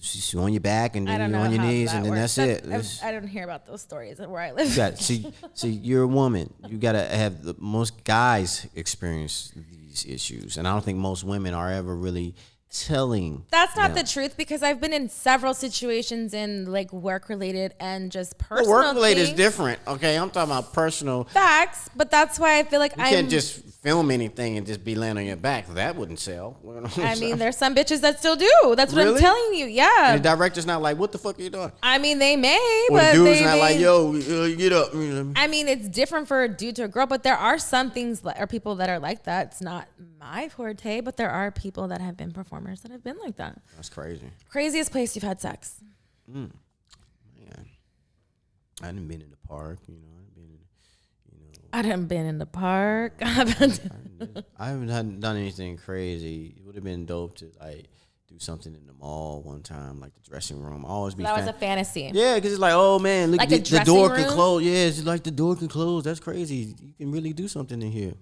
She's on your back and then you're on your knees and then that's it. I don't hear about those stories where I live. See, you're a woman. You gotta have most guys experience these issues, and I don't think most women are ever really telling. That's not the truth because I've been in several situations in like work related and just personal. Work related is different. Okay, I'm talking about personal facts, but that's why I feel like you can't just film anything and just be laying on your back. That wouldn't sell. I mean, there's some bitches that still do. That's what I'm telling you. Yeah. And the director's not like, what the fuck are you doing? I mean, they may, or but the dude's not like, yo, get up. I mean, it's different for a dude to a girl, but there are some things or people that are like that. It's not my forte, but there are people that have been performers that have been like that. That's crazy. Craziest place you've had sex? Man, I haven't been in the park, I haven't been in the park. I haven't done anything crazy. It would have been dope to like do something in the mall one time, like the dressing room. Always be. That was a fantasy. Yeah, because it's like, oh man, look, like the door can close. Yeah, it's like the door can close. That's crazy. You can really do something in here.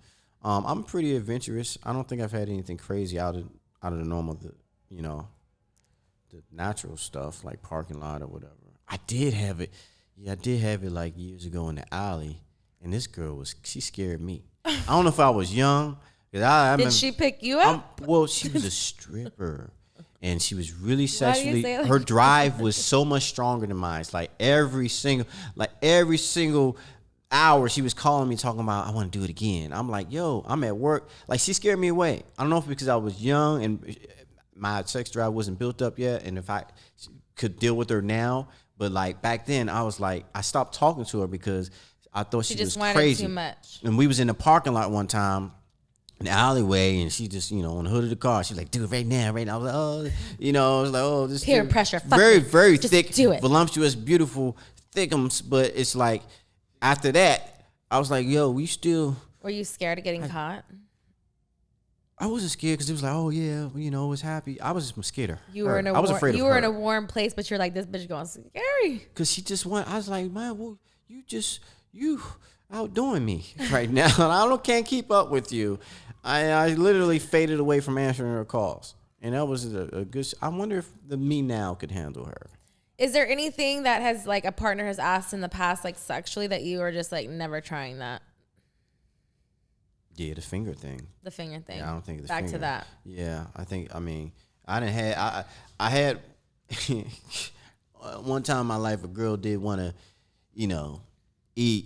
I'm pretty adventurous. I don't think I've had anything crazy out of the normal. The natural stuff like parking lot or whatever. I did have it. Yeah, I did have it like years ago in the alley. And this girl she scared me. I don't know if I was young. Did she pick you up? Well, she was a stripper. And she was really sexually, her drive was so much stronger than mine. It's like every single hour she was calling me talking about, I want to do it again. I'm like, yo, I'm at work. Like she scared me away. I don't know if because I was young and my sex drive wasn't built up yet. And if I could deal with her now. But like back then I was like, I stopped talking to her because I thought she was crazy. Too much. And we was in the parking lot one time in the alleyway, and she just, on the hood of the car, she's like, do it right now. I was like, oh, I was like, oh, this peer pressure. Very, very just thick, do it. Voluptuous, beautiful thickums. But it's like after that, I was like, yo, we still. Were you scared of getting caught? I wasn't scared because it was like, oh yeah, it was happy. I was just scared of her. You were in a warm place, but you're like, this bitch going scary. Because she just went. I was like, man, well, you outdoing me right now. I can't keep up with you. I literally faded away from answering her calls. And that was a good. I wonder if the me now could handle her. Is there anything that has like a partner has asked in the past, like sexually, that you were just like never trying that? Yeah, the finger thing. The finger thing. Yeah, I don't think the back finger. to that. Yeah, I had one time in my life a girl did want to, eat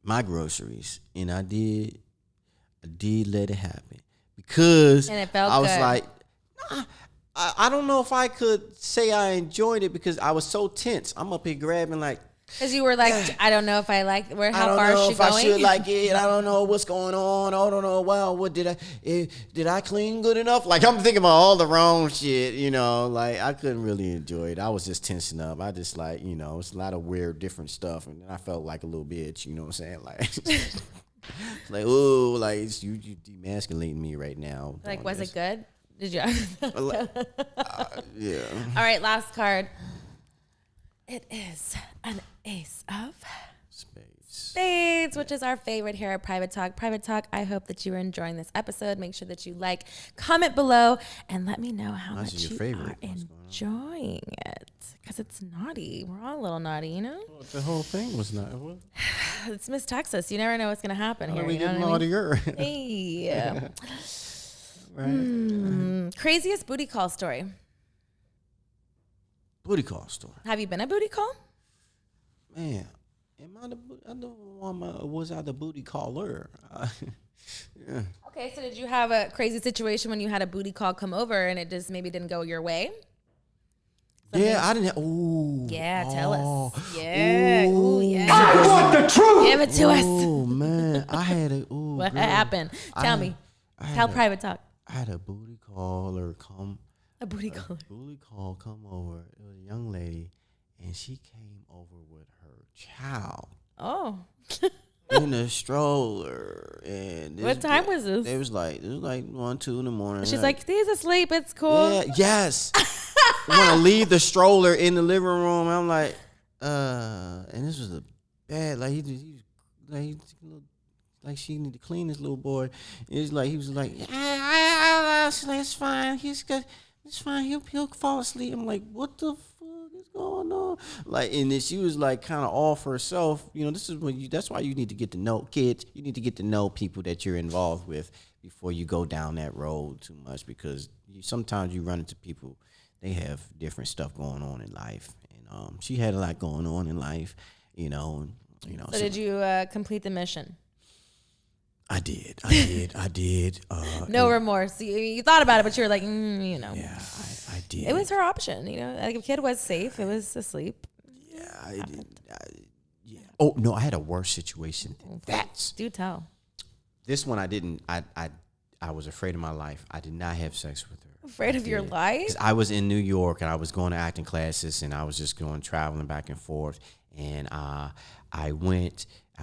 my groceries, and I did let it happen because and it felt I was good. like, nah, I don't know if I could say I enjoyed it because I was so tense. I'm up here grabbing like. Because you were like, I don't know if I like how far is she going? I don't know if I should like it. I don't know what's going on. I don't know. Wow, what did I clean good enough? Like I'm thinking about all the wrong shit. Like I couldn't really enjoy it. I was just tensing up. I just like it's a lot of weird, different stuff, and then I felt like a little bitch. You know what I'm saying? Like, like oh, like you demasculating me right now. Like, was it good? Did you? Yeah. All right, last card. It is an ace of spades, which is our favorite here at Private Talk. Private Talk, I hope that you are enjoying this episode. Make sure that you like, comment below, and let me know how much you are enjoying it. Because it's naughty. We're all a little naughty, Well, the whole thing was not. It's Miss Texas. You never know what's going to happen here. We get naughtier. Hey. Right. Craziest booty call story. Booty call story. Have you been a booty call? Man, was I the booty caller? Yeah. Okay, so did you have a crazy situation when you had a booty call come over and it just maybe didn't go your way? Something? Yeah, I didn't have. Ooh. Yeah, tell us. Yeah. Ooh, yeah. I want the truth. Give it to us. Oh man, I had a. Ooh, what girl. happened? Tell me. Tell Private Talk. I had a booty caller come. A booty call come over. It was a young lady, and she came over with her child. Oh. in a stroller. And what time was this? It was like 1, 2 in the morning. She's like, he's asleep. It's cool. Yeah, yes. I want to leave the stroller in the living room. I'm like, and this was a bad, like she need to clean this little boy. It's like he was like, it's fine. It's fine. He'll fall asleep. I'm like, what the fuck is going on? Like, and then she was like kind of off herself. You know, this is that's why you need to get to know kids. You need to get to know people that you're involved with before you go down that road too much, because sometimes you run into people, they have different stuff going on in life. And she had a lot going on in life, you know. So did you complete the mission? I did. No remorse. You thought about it, but you were like, you know. Yeah, I did. It was her option, you know. Like, if a kid was safe, it was asleep. Yeah, I did. Yeah. Oh no, I had a worse situation. Do tell. This one I didn't. I was afraid of my life. I did not have sex with her. Afraid of your life? 'Cause I was in New York and I was going to acting classes and I was just going traveling back and forth. And I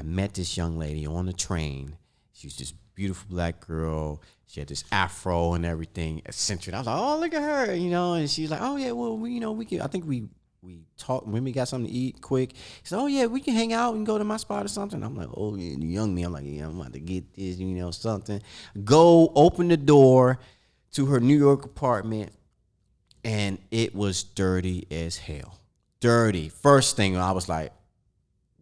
met this young lady on the train. She was this beautiful black girl. She had this afro and everything, eccentric. I was like, oh, look at her, you know. And she's like, oh yeah, well, we can. I think we talked when we got something to eat quick. She said, oh yeah, we can hang out and go to my spot or something. I'm like, oh yeah, the young me. I'm like, yeah, I'm about to get this, you know, something. Go open the door to her New York apartment, and it was dirty as hell. Dirty. First thing I was like,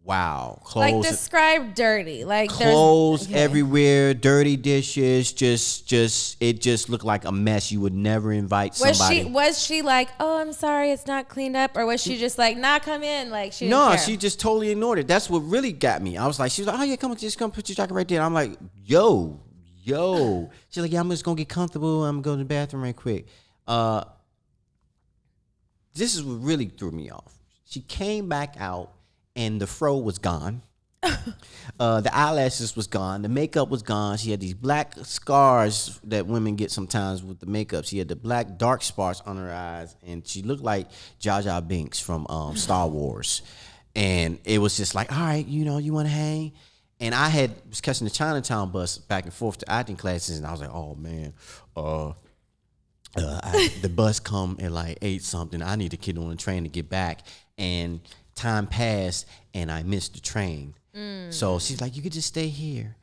wow, clothes. Like, describe dirty. Like, clothes everywhere, dirty dishes. It just looked like a mess. You would never invite somebody. Was she like, oh, I'm sorry, it's not cleaned up, or was she just like, nah, come in? Like, she didn't care? She just totally ignored it. That's what really got me. I was like, she was like, oh yeah, come put your jacket right there. And I'm like, yo. She's like, yeah, I'm just gonna get comfortable. I'm gonna go to the bathroom right quick. This is what really threw me off. She came back out, and the fro was gone. The eyelashes was gone. The makeup was gone. She had these black scars that women get sometimes with the makeup. She had the black dark spots on her eyes, and she looked like Jar Jar Binks from Star Wars. And it was just like, all right, you know, you want to hang? And I was catching the Chinatown bus back and forth to acting classes, and I was like, oh man, the bus come at like 8 something. I need to get on the train to get back, and time passed and I missed the train. So she's like, you could just stay here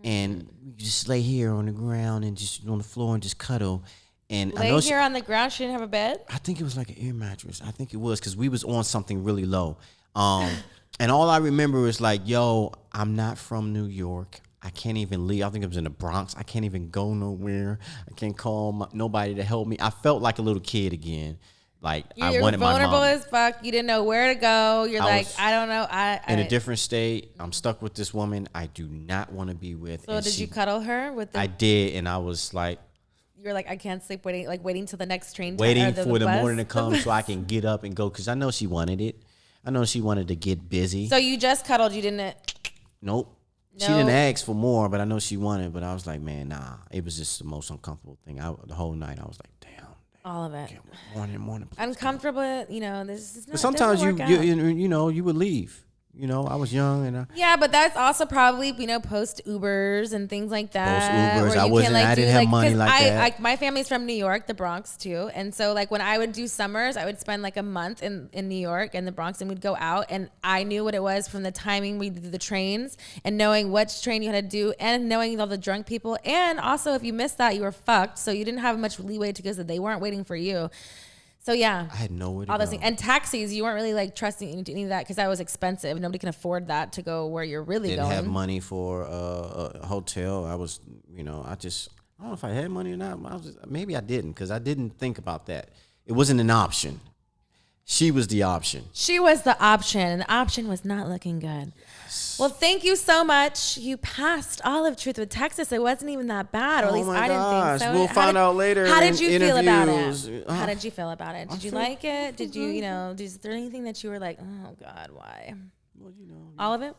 and you just lay here on the ground and just on the floor and just cuddle. And lay here on the ground. She didn't have a bed? I think it was like an air mattress. I think it was, because we was on something really low. And all I remember was like, yo, I'm not from New York. I can't even leave. I think it was in the Bronx. I can't even go nowhere. I can't call nobody to help me. I felt like a little kid again. Like, I wanted my mom. You're vulnerable as fuck. You didn't know where to go. You're like, I don't know. In a different state. I'm stuck with this woman I do not want to be with. So did you cuddle her? I did, and I was like, you're like, I can't sleep, waiting till the next train. Waiting for the morning to come so I can get up and go, because I know she wanted it. I know she wanted to get busy. So you just cuddled. You didn't? Nope. She didn't ask for more, but I know she wanted. But I was like, man, nah. It was just the most uncomfortable thing. The whole night, I was like, damn. All of it. Morning. Uncomfortable, you know, this is not. But sometimes you would leave. You know, I was young and yeah, but that's also probably, you know, post Ubers and things like that. Post Ubers, I didn't have money like that. My family's from New York, the Bronx too, and so like when I would do summers, I would spend like a month in New York and the Bronx, and we'd go out, and I knew what it was from the timing we did the trains and knowing which train you had to do, and knowing all the drunk people, and also if you missed that, you were fucked. So you didn't have much leeway because they weren't waiting for you. So yeah, I had nowhere to all go. those things. And taxis, you weren't really like trusting any of that because that was expensive. Nobody can afford that to go where you're really Didn't going. have money for a hotel. I was, I don't know if I had money or not. Maybe I didn't, because I didn't think about that. It wasn't an option. She was the option. She was the option, and the option was not looking good. Yes. Well, thank you so much. You passed all of Truth with Texas. It wasn't even that bad, or at least I didn't think so. We'll find out later. How did you feel about it? How did you feel about it? Did you like it? Did you, is there anything that you were like, oh God, why? Well, you know. All of it?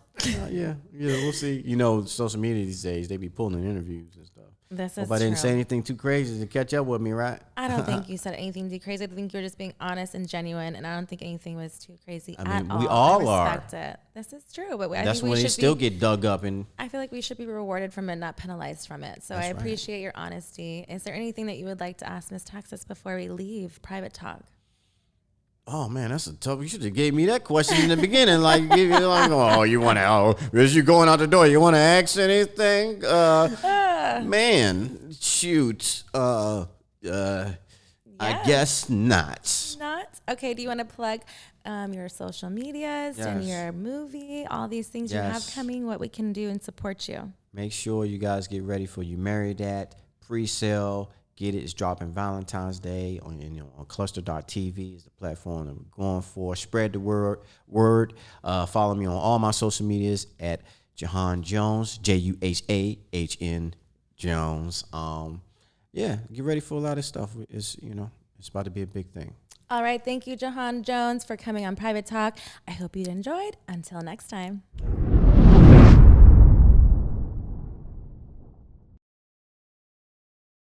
Yeah, we'll see. You know, social media these days, they be pulling interviews and stuff. This is Hope I didn't true. say anything too crazy to catch up with me, right? I don't think you said anything too crazy. I think you were just being honest and genuine, and I don't think anything was too crazy at all. We all I are. respect it. This is true, but That's when they still get dug up. And I feel like we should be rewarded from it, not penalized from it. So I appreciate your honesty. Is there anything that you would like to ask Miss Texas before we leave private talk? Oh man, that's a tough. You should have gave me that question in the beginning. Like, oh, you want to? As you going out the door, you want to ask anything? Man, shoot. I guess not. Not okay. Do you want to plug your social medias and your movie? All these things you have coming. What we can do and support you. Make sure you guys get ready for You Married That pre-sale. Get it. It's dropping Valentine's Day on cluster.tv is the platform that we're going for. Spread the word. Follow me on all my social medias at Juhahn Jones, Juhahn Jones. Get ready for a lot of stuff. It's about to be a big thing. All right. Thank you, Juhahn Jones, for coming on Private Talk. I hope you enjoyed. Until next time.